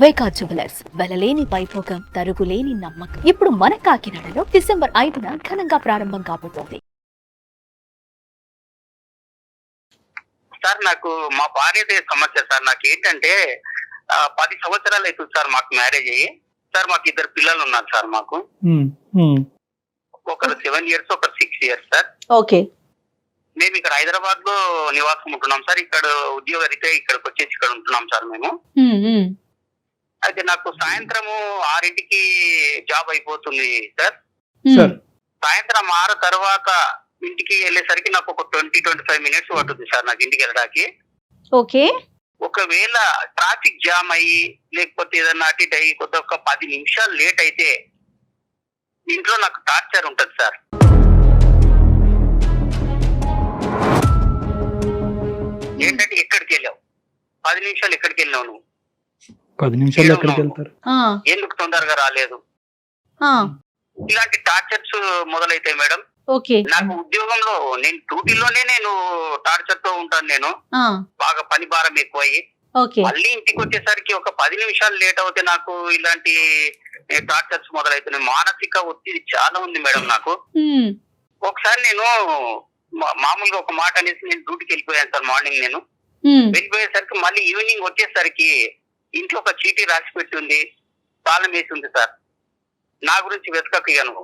వైకా jewellers వెలలేని Vaibhogam తరుగులేని నమ్మకం. ఇప్పుడు మన కాకినాడలో డిసెంబర్ 5న ఘనంగా ప్రారంభం కాబోతోంది. సార్ నాకు మా భార్యదే సమస్య సార్. నాకు ఏంటంటే 10 సంవత్సరాలు అవుతుంది సార్ మాకు మ్యారేజ్ అయ్యి. సార్ మాకు 2 పిల్లలు ఉన్నారు సార్. మాకు ఒకరు 7 years, ఒకరు 6 years సార్. ఓకే. మేము ఇక్కడ హైదరాబాద్ లో నివాసం ఉంటున్నాం సార్. ఇక్కడ ఉద్యోగ రీత్యా ఇక్కడికి వచ్చేసి ఇక్కడ ఉంటున్నాం సార్ మేము. అయితే నాకు సాయంత్రము 6కి జాబ్ అయిపోతుంది సార్. సాయంత్రం 6 తర్వాత ఇంటికి వెళ్ళేసరికి నాకు ఒక 20-25 minutes పడుతుంది సార్ నాకు ఇంటికి వెళ్ళడానికి. ఓకే. ఒకవేళ ట్రాఫిక్ జామ్ అయ్యి లేకపోతే ఏదన్నా అటు ఇటు అయ్యి కొద్ది ఒక 10 నిమిషాలు లేట్ అయితే ఇంట్లో నాకు టార్చర్ ఉంటుంది సార్. ఏంటంటే ఎక్కడికి వెళ్ళావు, 10 నిమిషాలు ఎక్కడికి వెళ్ళావు నువ్వు, 10 నిమిషాలు ఎక్కడికి వెళ్తారు, ఎందుకు తొందరగా రాలేదు, ఇలాంటి టార్చర్స్ మొదలైతాయి మేడం. ఓకే. నాకు ఉద్యోగంలో నేను డ్యూటీలోనే నేను టార్చర్ తో ఉంటాను. నేను బాగా పని భారం ఎక్కువయ్యి మళ్ళీ ఇంటికి వచ్చేసరికి ఒక 10 నిమిషాలు లేట్ అవుతే నాకు ఇలాంటి టార్చర్స్ మొదలవుతున్నాయి. మానసిక ఒత్తిడి చాలా ఉంది మేడం నాకు. ఒకసారి నేను మామూలుగా ఒక మాట అనేసి నేను డ్యూటీకి వెళ్ళిపోయాను సార్. మార్నింగ్ నేను వెళ్ళిపోయేసరికి మళ్ళీ ఈవినింగ్ వచ్చేసరికి ఇంట్లో ఒక చీటీ రాసి పెట్టి ఉంది, తాళం వేసి ఉంది సార్. నా గురించి వెతకయ్యాను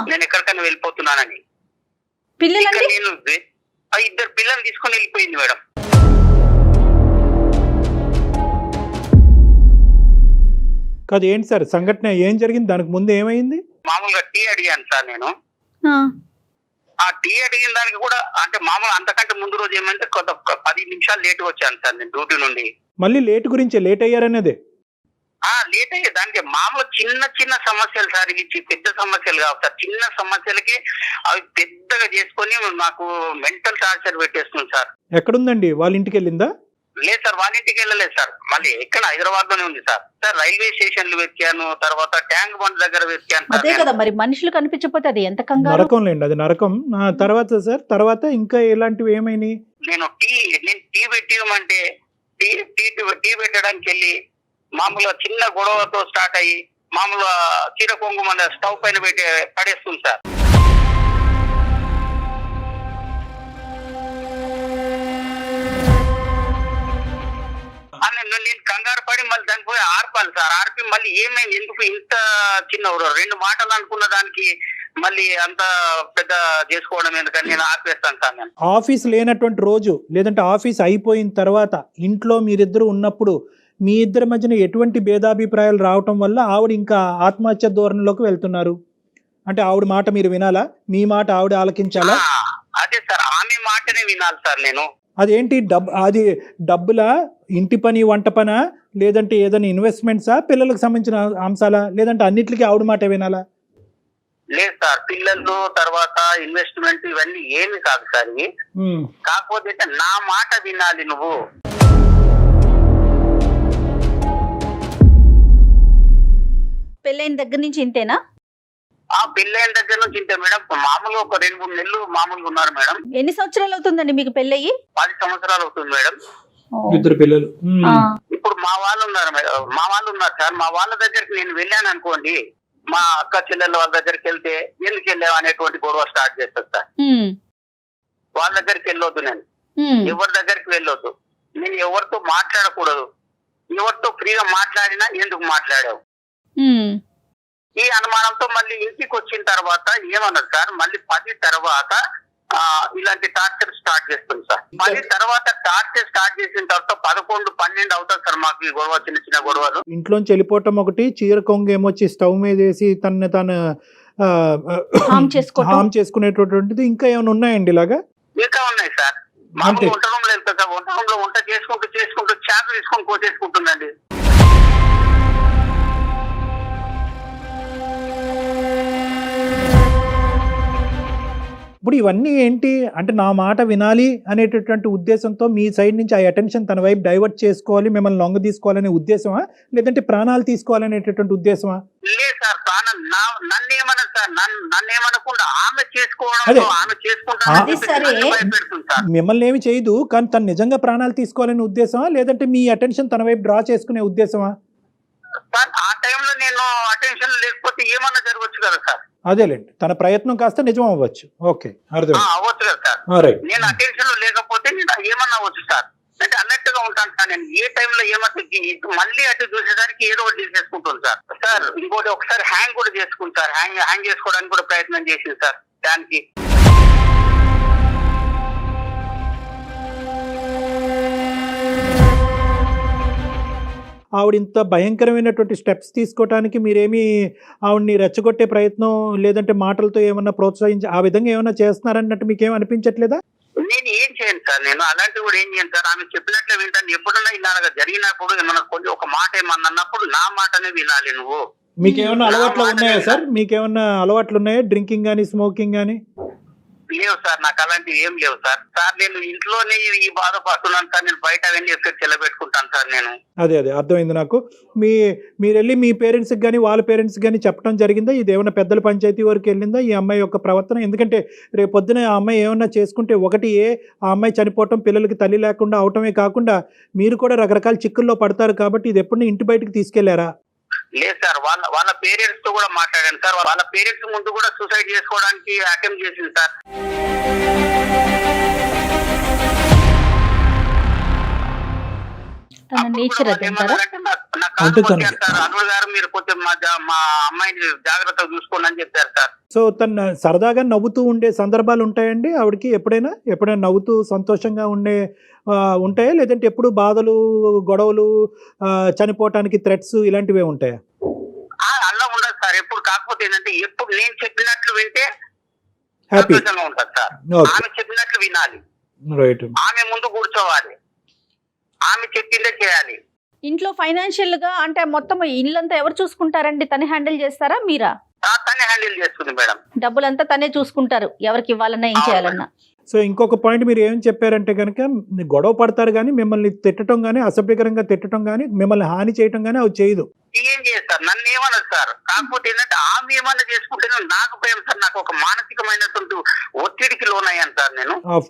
నేను ఎక్కడికైనా వెళ్ళిపోతున్నానని. నేను 2 పిల్లలు తీసుకొని వెళ్ళిపోయింది మేడం. కాదు ఏంటి సార్ సంఘటన, ఏం జరిగింది, దానికి ముందు ఏమైంది? మామూలుగా టీ అడిగాను సార్ నేను. ఆ టీ అడిగిన దానికి కూడా అంటే మామూలు అంతకంటే ముందు రోజు ఏమంటే 10 నిమిషాలు లేట్ వచ్చాను సార్ నేను డ్యూటీ నుండి. మళ్ళీ లేట్ గురించి లేట్ అయ్యారనేదే? లేట్ అయ్యే దానికి మామూలు చిన్న చిన్న సమస్యలు సార్. ఇవి పెద్ద సమస్యలు కావు సార్. చిన్న సమస్యలకి అవి పెద్దగా చేసుకొని నాకు మెంటల్ టార్చర్ పెట్టేస్తుంది సార్. ఎక్కడుందండి, వాళ్ళ ఇంటికి వెళ్ళిందా? లేదు సార్, వాళ్ళ ఇంటికి వెళ్ళలేదు సార్. మళ్ళీ ఎక్కడ హైదరాబాద్ లోనే ఉంది సార్. సార్ రైల్వే స్టేషన్లు వెతికాను, తర్వాత ట్యాంక్ బండ్ దగ్గర వెతికాను. అదే కదా మరి, మనుషులు కనిపించకపోతే అది ఎంత కంగారు. నరకం లేండి, అది నరకం. తర్వాత సార్ తర్వాత ఇంకా ఎలాంటివి ఏమైనాయి? నేను టీ పెట్టిమంటే టీ పెట్టడానికి వెళ్ళి మామూలుగా చిన్న గొడవతో స్టార్ట్ అయ్యి మామూలుగా చీర కొంగు మన స్టవ్ పైన పెట్టి పడేస్తుంది సార్. నేను కంగారు పడి మళ్ళీ దానికి పోయి ఆర్పాలి సార్. ఆర్పి మళ్ళీ ఏమైంది, ఎందుకు ఇంత చిన్న 2 మాటలు అనుకున్న దానికి మళ్ళీ అంత పెద్ద చేసుకోవడం ఎందుకని నేను ఆర్పేస్తాను సార్. నేను ఆఫీస్ లేనటువంటి రోజు లేదంటే ఆఫీస్ అయిపోయిన తర్వాత ఇంట్లో మీరిద్దరు ఉన్నప్పుడు మీ ఇద్దరి మధ్యన ఎటువంటి భేదాభిప్రాయాలు రావటం వల్ల ఆవిడ ఇంకా ఆత్మహత్య ధోరణిలోకి వెళ్తున్నారు? అంటే ఆవిడ మాట మీరు వినాలా, మీ మాట ఆవిడ ఆలకించాలా? అదే సార్, ఆమె మాటనే వినాలి సార్ నేను. అదేంటి అది డబ్బులా, ఇంటి పని వంట పనా, లేదంటే ఏదైనా ఇన్వెస్ట్మెంట్సా, పిల్లలకు సంబంధించిన అంశాలా, లేదంటే అన్నిటికీ ఆవిడ మాట వినాలా? లేదు సార్, పిల్లలు తర్వాత ఇన్వెస్ట్మెంట్ ఇవన్నీ ఏమి కాదు సార్. కాకపోతే నా మాట వినాలి నువ్వు. పెళ్ళైన దగ్గర నుంచి ఇంతేనా? పెళ్ళైన దగ్గర నుంచి ఇంతే మేడం. మామూలుగా ఒక 2-3 నెలలు మామూలుగా ఉన్నారు మేడం. ఎన్ని సంవత్సరాలు అవుతుందండి మీకు పెళ్ళయి? 10 సంవత్సరాలు అవుతుంది మేడం. 2 పిల్లలు. ఇప్పుడు మా వాళ్ళు ఉన్నారు సార్. మా వాళ్ళ దగ్గరికి నేను వెళ్ళాను అనుకోండి, మా అక్క చెల్లెళ్ళ వాళ్ళ దగ్గరికి వెళ్తే ఎందుకు వెళ్ళావు అనేటువంటి గొడవ స్టార్ట్ చేస్తారు సార్. వాళ్ళ దగ్గరికి వెళ్ళొద్దు, నేను ఎవరి దగ్గరికి వెళ్ళొద్దు, నేను ఎవరితో మాట్లాడకూడదు, ఎవరితో ఫ్రీగా మాట్లాడినా ఎందుకు మాట్లాడావు, ఈ అనుమానంతో మళ్ళీ ఇంటికి వచ్చిన తర్వాత ఏమన్నారు సార్, మళ్ళీ 10 తర్వాత ఇలాంటి టార్చర్ స్టార్ట్ చేస్తుంది సార్. 10 తర్వాత టార్చర్ స్టార్ట్ చేసిన తర్వాత 11-12 అవుతుంది సార్ మాకు ఈ గొడవ, చిన్న చిన్న గొడవలు. ఇంట్లోంచి వెళ్ళిపోవటం ఒకటి, చీర కొంగు ఏమొచ్చి స్టవ్ మీద వేసి తను హామ్ చేసుకునేటటువంటిది ఇంకా ఏమైనా ఉన్నాయండి ఇలాగా? ఇంకా ఉన్నాయి సార్. మామూలు వంట రూమ్ లో వెళ్తా సార్. వంట రూమ్ లో వంట చేసుకుంటూ చాకు తీసుకొని కోసేసుకుంటుందండి. ఇప్పుడు ఇవన్నీ ఏంటి అంటే నా మాట వినాలి అనేటటువంటి ఉద్దేశంతో మీ సైడ్ నుంచి ఆ అటెన్షన్ తన వైపు డైవర్ట్ చేసుకోవాలి, మిమ్మల్ని లొంగ తీసుకోవాలనే ఉద్దేశమా, లేదంటే ప్రాణాలు తీసుకోవాలనేటటువంటి ఉద్దేశమా? లేదు సార్, నన్ను ఏమన్నా సార్, నన్ను ఏమనకుండా ఆమె అదే. చేసుకోవడం, ఆమె అది సరే. పెడుతుంది సార్. మిమ్మల్ని ఏమి చేయదు, కానీ తను నిజంగా ప్రాణాలు తీసుకోవాలనే ఉద్దేశమా, లేదంటే మీ అటెన్షన్ తన వైపు డ్రా చేసుకునే ఉద్దేశమా? సార్ ఆ టైంలో నేను అటెన్షన్ లేకపోతే ఏమన్నా జరగవచ్చు కదా సార్. అదేలేండి, తన ప్రయత్నం కాస్త నిజం అవ్వచ్చు. ఓకే, అర్థం. అవ్వచ్చు కదా సార్. రైట్. నేను అటెన్షన్ లో లేకపోతే నేను ఏమన్నా అవ్వచ్చు సార్. అంటే అలర్ట్ గా ఉంటాను సార్. నేను ఏ టైంలో ఏమవుతుంది మళ్ళీ అటు చూసేసరికి ఏదో ఒకటి చేసుకుంటాను సార్. సార్ ఇంకోటి ఒకసారి హ్యాంగ్ కూడా చేసుకుంటారు, హ్యాంగ్ చేసుకోవడానికి కూడా ప్రయత్నం చేసింది సార్. దానికి ఆవిడ ఇంత భయంకరమైనటువంటి స్టెప్స్ తీసుకోవడానికి మీరేమి ఆవిడ్ని రెచ్చగొట్టే ప్రయత్నం లేదంటే మాటలతో ఏమన్నా ప్రోత్సహించి ఆ విధంగా ఏమన్నా చేస్తున్నారన్నట్టు మీకేం అనిపించట్లేదా? నేను ఏం చేయను సార్. నేను అలాంటివి కూడా ఏం చేయను సార్. ఆమె చెప్పినట్లే వింటాను. ఎప్పుడన్నా ఇలాగా జరిగినప్పుడు ఏమన్నా కొన్ని ఒక మాట ఏమన్నా అన్నప్పుడు నా మాటనే వినాలి నువ్వు. మీకేమన్నా అలవాట్లు ఉన్నాయా సార్? మీకేమన్నా అలవాట్లు ఉన్నాయా, డ్రింకింగ్ కానీ స్మోకింగ్ కానీ? లేవు సార్, నాకు అలాంటివి ఏం లేవు సార్. సార్ నేను ఇంట్లోనే ఈ బాధపడుతున్నాను సార్. నేను బయట అవన్నీ ఎఫెక్ట్ చెల్లబెట్టుకుంటాను సార్ నేను. అదే అర్థమైంది నాకు. మీరు వెళ్ళి మీ పేరెంట్స్కి కానీ వాళ్ళ పేరెంట్స్కి కానీ చెప్పడం జరిగిందా? ఇది ఏమైనా పెద్దల పంచాయతీ వరకు వెళ్ళిందా ఈ అమ్మాయి యొక్క ప్రవర్తన? ఎందుకంటే రేపు పొద్దున ఆ అమ్మాయి ఏమన్నా చేసుకుంటే ఒకటి ఆ అమ్మాయి చనిపోవటం, పిల్లలకి తల్లి లేకుండా అవటమే కాకుండా మీరు కూడా రకరకాల చిక్కుల్లో పడతారు కాబట్టి ఇది ఎప్పుడు ఇంటి బయటకు తీసుకెళ్లారా? లేదు సార్, వాళ్ళ పేరెంట్స్ తో కూడా మాట్లాడాను సార్. వాళ్ళ పేరెంట్స్ ముందు కూడా సూసైడ్ చేసుకోవడానికి అటెంప్ట్ చేసింది సార్. తన నేచర్ అదంటారా? అల్లుడు గారు మీరు కొంచెం మా అమ్మాయిని జాగ్రత్తగా చూసుకోండి అని చెప్పారు సార్. సో తను సరదాగా నవ్వుతూ ఉండే సందర్భాలు ఉంటాయండి ఆవిడకి? ఎప్పుడైనా నవ్వుతూ సంతోషంగా ఉంటాయా, లేదంటే ఎప్పుడు బాధలు, గొడవలు, చనిపోవటానికి థ్రెట్స్ ఇలాంటివే ఉంటాయా? అలా ఉండదు సార్ ఎప్పుడు. కాకపోతే ఏంటంటే ఎప్పుడు నేను చెప్పినట్లు వింటే హ్యాపీ సంతోషంగా ఉంటుంది సార్. ఆమె చెప్పినట్లు వినాలి, రైట్. ఆమె ముందు కూర్చోవాలి, ఆమె చెప్పిందే చేయాలి. ఇంట్లో ఫైనాన్షియల్ గా అంటే మొత్తం ఇల్లంతా ఎవరు చూసుకుంటారండి? తనే హ్యాండిల్ చేస్తారా మీరా? తనే హ్యాండిల్ చేస్తుంది మేడం. డబ్బులంతా తనే చూసుకుంటారు, ఎవరికి ఇవ్వాలన్నా ఏం చేయాలన్నా. సో ఇంకొక పాయింట్ మీరు ఏం చెప్పారంటే కనుక గొడవ పడతారు కానీ మిమ్మల్ని తిట్టడం కానీ, అసభ్యకరంగా తిట్టడం కానీ, మిమ్మల్ని హాని చేయటం కానీ అవి చేయదు. ఏం చేస్తారు, నన్ను ఏమన్నది సార్. కాకపోతే ఏంటంటే ఆమె ఏమన్నా చేసుకుంటే నాకు భయం సార్. నాకు ఒక మానసికమైనటువంటి ఒత్తిడికి లోనయ్యాను సార్ నేను. ఆఫ్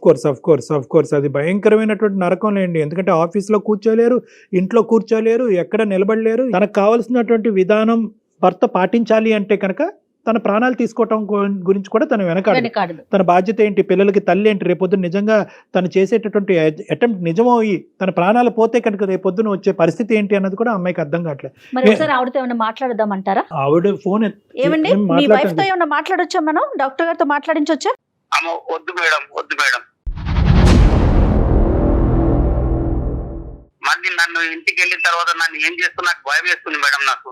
కోర్స్ అది భయంకరమైనటువంటి నరకం లేండి. ఎందుకంటే ఆఫీస్లో కూర్చోలేరు, ఇంట్లో కూర్చోలేరు, ఎక్కడ నిలబడలేరు. తనకు కావాల్సినటువంటి విధానం భర్త పాటించాలి అంటే కనుక తన ప్రాణాలు తీసుకోవటం గురించి కూడా తను వెనకాడదు. తన బాధ్యత ఏంటి, పిల్లలకి తల్లి ఏంటి, రేపొద్దున నిజంగా తను చేసేటటువంటి అటెంప్ట్ నిజమయ్యి తన ప్రాణాలు పోతే కనుక రేపొద్దున వచ్చే పరిస్థితి ఏంటి అన్నది కూడా అమ్మాయికి అర్థం కావట్లేదు. మరి ఒకసారి ఆవిడతో ఏమైనా మాట్లాడదామంటారా? ఆవిడ ఫోన్ ఏమండి, మీ వైఫ్ తో ఏమైనా మాట్లాడొచ్చా? మనం డాక్టర్ గారితో మాట్లాడించొచ్చా? వద్దు మేడం. మళ్ళీ నన్ను ఇంటికి వెళ్ళిన తర్వాత నన్ను ఏం చేస్తున్నా నాకు భయం వేస్తుంది మేడం. నాకు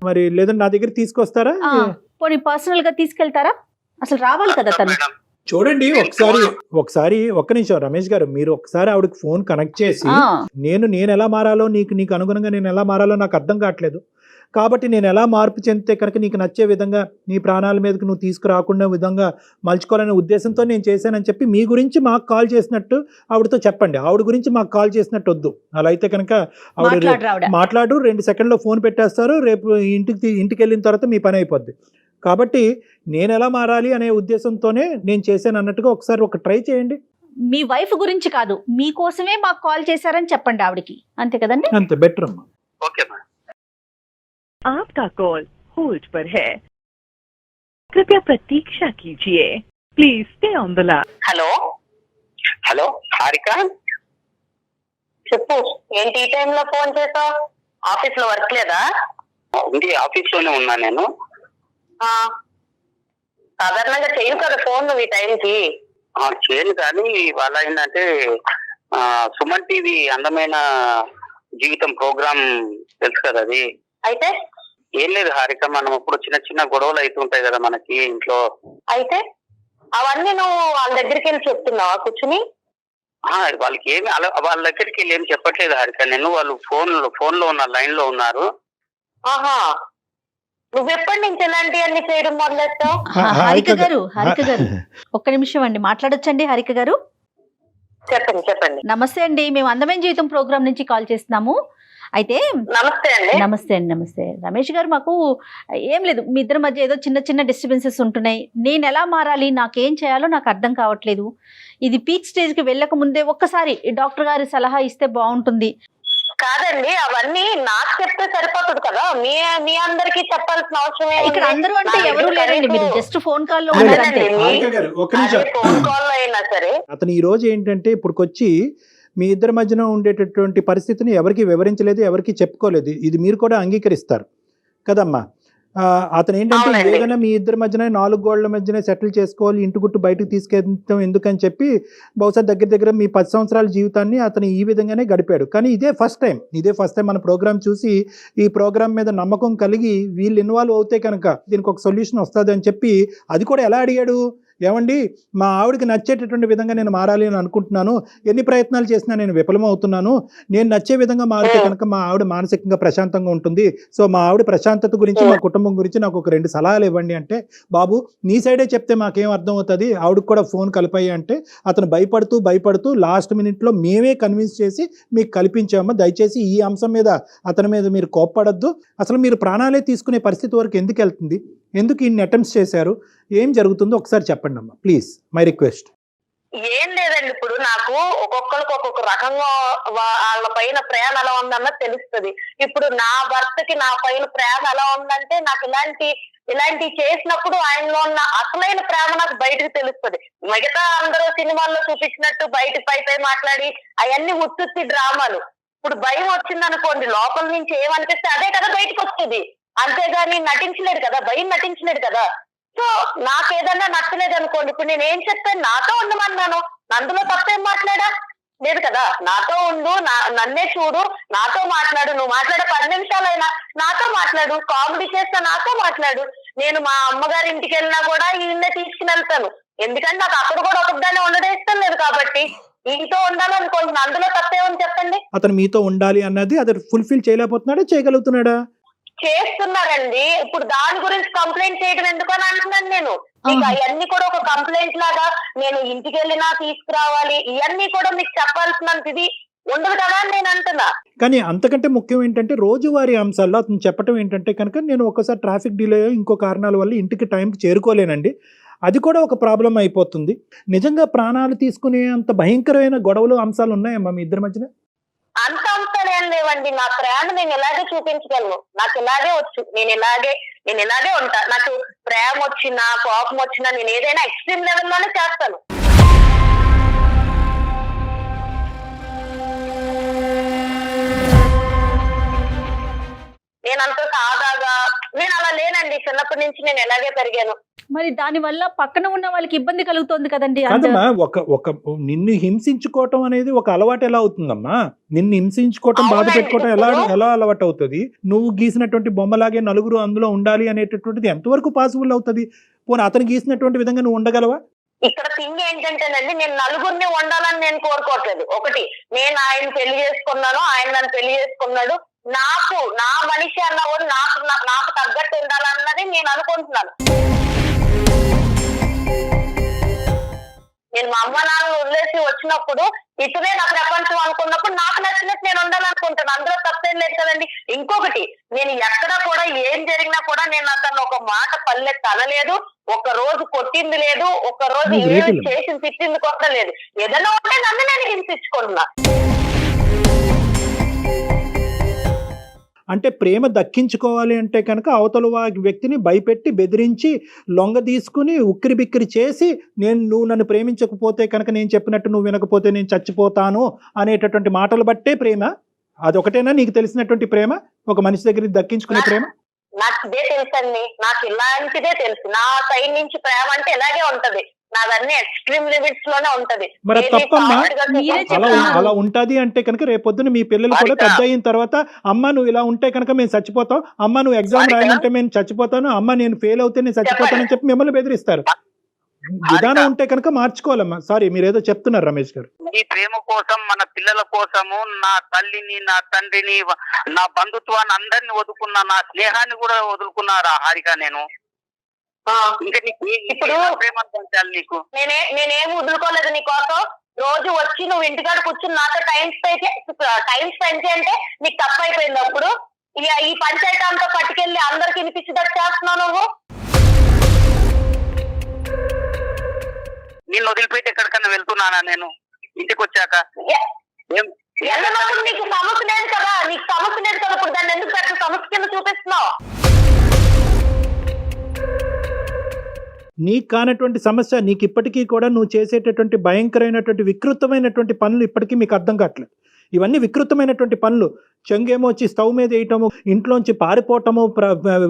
మరి లేదంటే నా దగ్గర తీసుకొస్తారా? పోనీ పర్సనల్ గా తీసుకెళ్తారా? అసలు రావాలి కదా తను. చూడండి ఒకసారి ఒక్క నిమిషం రమేష్ గారు, మీరు ఒకసారి ఆవిడకి ఫోన్ కనెక్ట్ చేసి నేను ఎలా మారాలో, నీకు అనుగుణంగా నేను ఎలా మారాలో నాకు అర్థం కావట్లేదు, కాబట్టి నేను ఎలా మార్పు చెందితే కనుక నీకు నచ్చే విధంగా నీ ప్రాణాల మీదకి నువ్వు తీసుకురాకుండా విధంగా మలుచుకోవాలనే ఉద్దేశంతో నేను చేశానని చెప్పి మీ గురించి మాకు కాల్ చేసినట్టు ఆవిడతో చెప్పండి. ఆవిడ గురించి మాకు కాల్ చేసినట్టు వద్దు. అలా అయితే కనుక ఆవిడ మాట్లాడు 2 సెకండ్లో ఫోన్ పెట్టేస్తారు, రేపు ఇంటికి వెళ్ళిన తర్వాత మీ పని అయిపోద్ది. కాబట్టి నేను ఎలా మారాలి అనే ఉద్దేశంతోనే నేను చేశాను అన్నట్టుగా ఒకసారి ట్రై చేయండి. మీ వైఫ్ గురించి కాదు, మీకోసమే మాకు కాల్ చేశారని చెప్పండి ఆవిడకి, అంతే కదండి? అంతే బెటర్ అమ్మా. Okay madam. आपका कॉल होल्ड पर है, कृपया प्रतीक्षा कीजिए, please stay on the line. Hello Harika, చెప్పు. ఏంటి ఈ టైంలో ఫోన్ చేసావు? ఆఫీస్ లో వర్క్ లేదా? ఉంది, ఆఫీస్ లోనే ఉన్నా నేను. సాధారణంగా చేయను కదా ఫోన్ నువ్వు ఈ టైంకి. చేయను కానీ ఇవాళ ఏంటంటే సుమన్ టీవీ అందమైన జీవితం ప్రోగ్రామ్ తెలుసు కదా, అది అయితే ఏం లేదు హారిక, మనం ఇప్పుడు చిన్న గొడవలు అవుతుంటాయి కదా మనకి ఇంట్లో. అయితే అవన్నీ నువ్వు వాళ్ళ దగ్గరికి వెళ్ళి చెప్తున్నావా కూర్చుని? వాళ్ళకి ఏమి వాళ్ళ దగ్గరికి వెళ్ళి ఏం చెప్పట్లేదు హారిక నేను. వాళ్ళు ఫోన్ లో ఉన్న లైన్ లో ఉన్నారు. ఆహా, నువ్వు ఎప్పటి నుంచి ఇలాంటి అన్ని చేయడం మొదలెట్టావు? హారిక గారు ఒక్క నిమిషం అండి, మాట్లాడొచ్చండి హారిక గారు? చెప్పండి చెప్పండి. నమస్తే అండి, మేము అందమైన జీవితం ప్రోగ్రామ్ నుంచి కాల్ చేస్తున్నాము. అయితే నమస్తే అండి. నమస్తే రమేష్ గారు, మాకు ఏం లేదు, మీ ఇద్దరి మధ్య ఏదో చిన్న చిన్న డిస్టర్బెన్సెస్ ఉంటున్నాయి. నేను ఎలా మారాలి, నాకేం చేయాలో నాకు అర్థం కావట్లేదు. ఇది పీక్ స్టేజ్కి వెళ్ళక ముందే ఒక్కసారి డాక్టర్ గారి సలహా ఇస్తే బాగుంటుంది. కాదండి, అవన్నీ నాకు చెప్తే సరిపోతుంది కదా, మీ అందరికి చెప్పాల్సిన అవసరం ఇక్కడ అందరూ అంటే ఎవరు లేరండి, మీరు జస్ట్ ఫోన్ కాల్ లో లేదు, ఉన్నారంతే. హారిక గారు, ఒక్క నిమిషం. ఫోన్ కాల్ లో అయినా సరే అతను ఈ రోజు ఏంటంటే ఇప్పుడుకొచ్చి మీ ఇద్దరి మధ్యన ఉండేటటువంటి పరిస్థితిని ఎవరికి వివరించలేదు, ఎవరికి చెప్పుకోలేదు. ఇది మీరు కూడా అంగీకరిస్తారు కదమ్మా? అతను ఏంటంటే అవునండి. ఏదైనా మీ ఇద్దరి మధ్యన 4 గోడల మధ్యనే సెటిల్ చేసుకోవాలి, ఇంటి గుట్టు బయటకు తీసుకెళ్తాం ఎందుకని చెప్పి బహుశా దగ్గర మీ 10 సంవత్సరాల జీవితాన్ని అతను ఈ విధంగానే గడిపాడు. కానీ ఇదే ఫస్ట్ టైం మన ప్రోగ్రామ్ చూసి ఈ ప్రోగ్రామ్ మీద నమ్మకం కలిగి వీళ్ళు ఇన్వాల్వ్ అవుతే కనుక దీనికి ఒక సొల్యూషన్ వస్తుంది అని చెప్పి అది కూడా ఎలా అడిగాడు, ఏమండి మా ఆవిడకి నచ్చేటటువంటి విధంగా నేను మారాలి అని అనుకుంటున్నాను, ఎన్ని ప్రయత్నాలు చేసినా నేను విఫలమవుతున్నాను, నేను నచ్చే విధంగా మారితే కనుక మా ఆవిడ మానసికంగా ప్రశాంతంగా ఉంటుంది, సో మా ఆవిడ ప్రశాంతత గురించి, మా కుటుంబం గురించి నాకు ఒక 2 సలహాలు ఇవ్వండి అంటే, బాబు నీ సైడే చెప్తే మాకేం అర్థం అవుతుంది, ఆవిడకి కూడా ఫోన్ కలిపాయి అంటే అతను భయపడుతూ లాస్ట్ మినిట్లో మేమే కన్విన్స్ చేసి మీకు కల్పించామా, దయచేసి ఈ అంశం మీద అతని మీద మీరు కోప్పడద్దు, అసలు మీరు ప్రాణాలే తీసుకునే పరిస్థితి వరకు ఎందుకు వెళ్తుంది, ఎందుకు ఇన్ని అటెంప్ట్స్ చేశారు, ఏం జరుగుతుందో ఒకసారి చెప్పండి అమ్మా ప్లీజ్, మై రిక్వెస్ట్. ఏం లేదండి, ఇప్పుడు నాకు ఒక్కొక్కరికి ఒక్కొక్క రకంగా వాళ్ళ పైన ప్రేమ ఎలా ఉందన్నది తెలుస్తుంది. ఇప్పుడు నా భర్తకి నా పైన ప్రేమ ఎలా ఉందంటే నాకు ఇలాంటి చేసినప్పుడు ఆయనలో ఉన్న అసలైన ప్రేమ నాకు బయటకు తెలుస్తుంది. మిగతా అందరూ సినిమాల్లో చూపించినట్టు బయట పై మాట్లాడి అవన్నీ ఉత్తుత్తి డ్రామాలు. ఇప్పుడు భయం వచ్చింది అనుకోండి, లోపల నుంచి ఏమనిపిస్తే అదే కదా బయటకు వస్తుంది, అంతేగాని నటించలేడు కదా, భయం నటించలేడు కదా. సో నాకు ఏదన్నా నచ్చలేదు అనుకోండి, ఇప్పుడు నేను ఏం చెప్తాను, నాతో ఉండమన్నాను, అందులో తప్పేం మాట్లాడా లేదు కదా, నాతో ఉండు, నన్నే చూడు, నాతో మాట్లాడు, నువ్వు మాట్లాడే 10 నిమిషాలైనా నాతో మాట్లాడు, కామెడీ చేస్తా నాతో మాట్లాడు. నేను మా అమ్మగారి ఇంటికి వెళ్ళినా కూడా ఈయన్నే తీసుకుని వెళ్తాను, ఎందుకంటే నాకు అక్కడ కూడా ఒకదాన్ని ఉండడం ఇష్టం లేదు కాబట్టి ఈతో ఉండాలనుకోండి, అందులో తప్పేమని చెప్పండి. అతను మీతో ఉండాలి అన్నది అది ఫుల్ఫిల్ చేయలేకపోతున్నాడా, చేయగలుగుతున్నాడా? చేస్తున్నారండి. ఇప్పుడు దాని గురించి కంప్లైంట్ చేయడం ఎందుకు అని అంటున్నాను నేను. మీకు అవన్నీ కూడా ఒక కంప్లైంట్ లాగా నేను ఇంటికి వెళ్ళినా తీసుకురావాలి, ఇవన్నీ కూడా మీకు చెప్పాల్సినంతది ఉండదు కదా అని నేను అంటున్నా. కానీ అంతకంటే ముఖ్యం ఏంటంటే రోజువారీ అంశాల్లో అతను చెప్పడం ఏంటంటే కనుక నేను ఒక్కసారి ట్రాఫిక్ డిలే ఇంకో కారణాల వల్ల ఇంటికి టైంకి చేరుకోలేనండి, అది కూడా ఒక ప్రాబ్లం అయిపోతుంది. నిజంగా ప్రాణాలు తీసుకునే అంత భయంకరమైన గొడవలు అంశాలు ఉన్నాయమ్మా మీ ఇద్దరి మధ్యన? అంత అంశాలు ఏం లేవండి, నా ప్రేమ నేను ఇలాగే చూపించగలను, నాకు ఇలాగే వచ్చు, నేను ఇలాగే ఉంటా. నాకు ప్రేమ వచ్చినా కోపం వచ్చినా నేను ఏదైనా ఎక్స్ట్రీమ్ లెవెల్లోనే చేస్తాను. నేను అంత సాదాగా నేను అలా లేనండి, చిన్నప్పటి నుంచి నేను ఎలాగే పెరిగాను. మరి దాని వల్ల పక్కన ఉన్న వాళ్ళకి ఇబ్బంది కలుగుతోంది కదండి. కాదమ్మా, ఒక నిన్ను హింసించుకోవటం అనేది ఒక అలవాటు ఎలా అవుతుందమ్మా? నిన్ను హింసించుకోవటం, బాధ పెట్టుకోవటం ఎలా అలవాటు అవుతుంది? నువ్వు గీసినటువంటి బొమ్మలాగే నలుగురు అందులో ఉండాలి అనేటటువంటిది ఎంతవరకు పాసిబుల్ అవుతుంది? పోనీ అతను గీసినటువంటి విధంగా నువ్వు ఉండగలవా? ఇక్కడ థింగ్ ఏంటంటేనండి, నేను నలుగురిని ఉండాలని నేను కోరుకోవట్లేదు. ఒకటి, నేను ఆయన పెళ్లి చేసుకున్నాను, ఆయన నన్ను పెళ్లి చేసుకున్నాడు, నా మనిషి అన్నవాడు నాకు తగ్గట్టు ఉండాలన్నది నేను అనుకుంటున్నాను. నేను మా అమ్మ నాన్న వదిలేసి వచ్చినప్పుడు ఇతనే నా ప్రపంచం అనుకున్నప్పుడు నాకు నచ్చినట్టు నేను ఉండాలనుకుంటాను, అందులో తప్పేం లేదు కదండి. ఇంకొకటి, నేను ఎక్కడ కూడా ఏం జరిగినా కూడా నేను అతను ఒక మాట పల్లెత్తి అనలేదు, ఒక రోజు కొట్టింది లేదు, ఒక రోజు ఏమి చేసి తిట్టింది కూడా లేదు. ఏదైనా ఉంటే నన్ను నేను హింసించుకుంటున్నా. అంటే ప్రేమ దక్కించుకోవాలి అంటే కనుక అవతల వ్యక్తిని భయపెట్టి బెదిరించి లొంగ తీసుకుని ఉక్కిరి బిక్కిరి చేసి నువ్వు నన్ను ప్రేమించకపోతే కనుక నేను చెప్పినట్టు నువ్వు వినకపోతే నేను చచ్చిపోతాను అనేటటువంటి మాటలు బట్టే ప్రేమ? అదొకటేనా నీకు తెలిసినటువంటి ప్రేమ, ఒక మనిషి దగ్గర దక్కించుకునే ప్రేమ? నాకు ఇదే తెలుసండి, నాకు ఇలాంటిదే తెలుసు. నా సైడ్ నుంచి ప్రేమ అంటే ఇలాగే ఉంటది, నాదన్నీ ఎక్స్ట్రీమ్ లిమిట్స్ లోనే ఉంటది. మరి తప్పమ్మా, అలా ఉంటది అంటే కనుక రేపొద్దున మీ పిల్లలు కూడా పెద్ద అయిన తర్వాత అమ్మ నువ్వు ఇలా ఉంటే కనుక మేము చచ్చిపోతాం, అమ్మ నువ్వు ఎగ్జామ్ రాయమంటే మేము చచ్చిపోతాను, అమ్మ నేను ఫెయిల్ అవుతే నేను చచ్చిపోతానని చెప్పి మిమ్మల్ని బెదిరిస్తారు. విధానం ఉంటే కనుక మార్చుకోవాలమ్మా. సారీ, మీరు ఏదో చెప్తున్నారు రమేష్ గారు. ఈ ప్రేమ కోసం, మన పిల్లల కోసము, నా తల్లిని, నా తండ్రిని, నా బంధుత్వాన్ని అందరిని వదులుకున్నా, నా స్నేహాన్ని కూడా వదులుకున్నారా హారిక నేను? ఇంకా నీకు ఇప్పుడు ప్రేమ పంచాలి నీకు? నేనేం వదులుకోలేదు నీకోసం. రోజు వచ్చి నువ్వు ఇంటికాడ కూర్చుని నాతో టైం స్పెండ్ చేయంటే నీకు తప్పు అయిపోయింది. అప్పుడు ఇక ఈ పంచాయతీ అంతా పట్టుకెళ్ళి అందరికి వినిపించేటట్టు చేస్తున్నావు నువ్వు. నిన్ను వదిలిపెట్టి ఎక్కడికన్నా వెళ్తున్నానా నేను ఇంటికి వచ్చాక? వెళ్ళినప్పుడు నీకు సమస్య లేదు కదా, ఇప్పుడు దాన్ని ఎందుకు పెద్ద సమస్య కింద చూపిస్తున్నావు? నీకు కానటువంటి సమస్య నీకు ఇప్పటికీ కూడా నువ్వు చేసేటటువంటి భయంకరమైనటువంటి వికృతమైనటువంటి పనులు ఇప్పటికీ మీకు అర్థం కావట్లేదు. ఇవన్నీ వికృతమైనటువంటి పనులు. చెంగేమో వచ్చి స్టవ్ మీద వేయటము, ఇంట్లోంచి పారిపోవటము,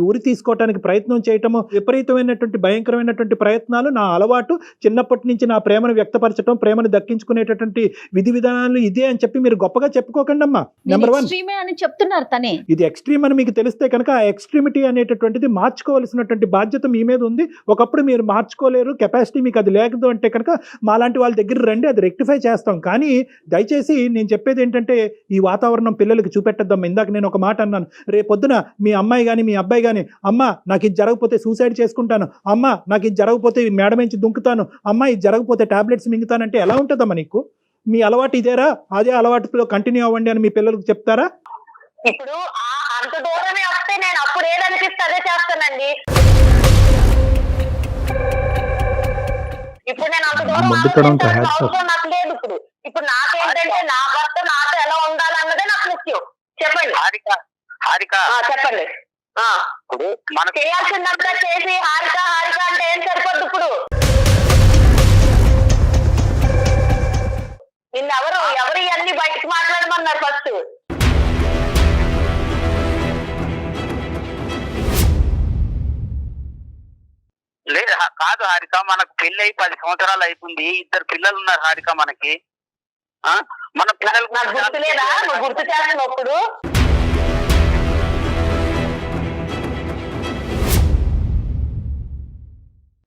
ఉరి తీసుకోవటానికి ప్రయత్నం చేయటము, విపరీతమైనటువంటి భయంకరమైనటువంటి ప్రయత్నాలు నా అలవాటు. చిన్నప్పటి నుంచి నా ప్రేమను వ్యక్తపరచడం, ప్రేమను దక్కించుకునేటటువంటి విధి విధానాలు ఇదే అని చెప్పి మీరు గొప్పగా చెప్పుకోకండి అమ్మా. నెంబర్ 1 అని చెప్తున్నారు తనే. ఇది ఎక్స్ట్రీమ్ అని మీకు తెలిస్తే కనుక ఆ ఎక్స్ట్రీమిటీ అనేటటువంటిది మార్చుకోవాల్సినటువంటి బాధ్యత మీ మీద ఉంది. ఒకప్పుడు మీరు మార్చుకోలేరు, కెపాసిటీ మీకు అది లేదు అంటే కనుక మాలాంటి వాళ్ళ దగ్గర రండి, అది రెక్టిఫై చేస్తాం. కానీ దయచేసి నేను చెప్పేది ఏంటంటే ఈ వాతావరణం పిల్లలకి చూపెట్టద్దమ్మా. ఇందాక నేను ఒక మాట అన్నాను, రేపొద్దున మీ అమ్మాయి కానీ మీ అబ్బాయి కానీ అమ్మ నాకు ఇది జరగకపోతే సూసైడ్ చేసుకుంటాను, అమ్మ నాకు ఇది జరగకపోతే మేడ నుంచి దుంకుతాను, అమ్మ ఇది జరగకపోతే టాబ్లెట్స్ మింగుతానంటే ఎలా ఉంటుందమ్మా నీకు? మీ అలవాటు ఇదేరా, అదే అలవాటులో కంటిన్యూ అవ్వండి అని మీ పిల్లలకు చెప్తారా? ఇప్పుడు అంత దూరమే వస్తే నేను అప్పుడు ఏదనిపిస్తే అదే చేస్తానండి. ఇప్పుడు నేను అంత దూరం అవసరం నాకు లేదు. ఇప్పుడు నాకేంటంటే నా భర్త నాతో ఎలా ఉండాలన్నదే నాకు ముఖ్యం. చెప్పండి హారిక, చెప్పండి. చేయాల్సిందంతా చేసి హారిక అంటే ఏం సరిపోద్ది? ఇప్పుడు నిన్నెవరు ఇవన్నీ బయటకు మాట్లాడమన్నారు ఫస్ట్? లేదు కాదు హారిక, మనకు పెళ్లి అయి 10 సంవత్సరాలు అయిపోయింది, 2 పిల్లలు ఉన్నారు హారిక మనకి. మన పిల్లలకు నాకు గుర్తు లేదా? నువ్వు గుర్తు చేస్తున్నప్పుడు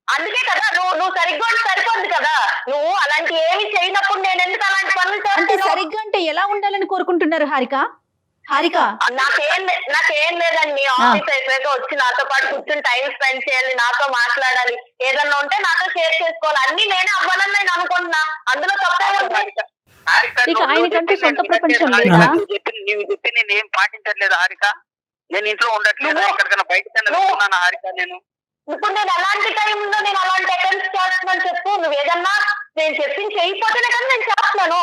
అందుకే కదా నువ్వు సరిగ్గా సరిపోద్ది కదా. నువ్వు అలాంటి ఏమి చేయనప్పుడు నేను ఎందుకు అలాంటి పనులు అంటే చేస్తాను? సరిగ్గా అంటే ఎలా ఉండాలని కోరుకుంటున్నారు హారిక? నాకేం లేదండి. ఆఫీస్ అయిపోయాక వచ్చి నాతో పాటు కూర్చొని టైం స్పెండ్ చేయాలి, నాతో మాట్లాడాలి, ఏదన్నా ఉంటే నాతో షేర్ చేసుకోవాలి. అన్ని నేనే అవ్వాలని నేను అనుకుంటున్నా. అందులో తప్పే ఉంది. ఇక ఆయనకంటే సొంత ప్రపంచం నీవు చెప్పి నేను ఏం పాటించట్లేదు హారిక. నేను ఇంట్లో ఉండట్లేదు, ఎక్కడికైనా బయటకైనా వెళ్తున్నాను హారిక. ఇప్పుడు నేను ఎలాంటి టైంలో నేను అలాంటి అటెంప్ట్స్ చేస్తున్నాను చెప్పు. నువ్వు ఏదన్నా నేను చెప్పింది చేయకపోతేనే కదా నేను చేస్తున్నాను.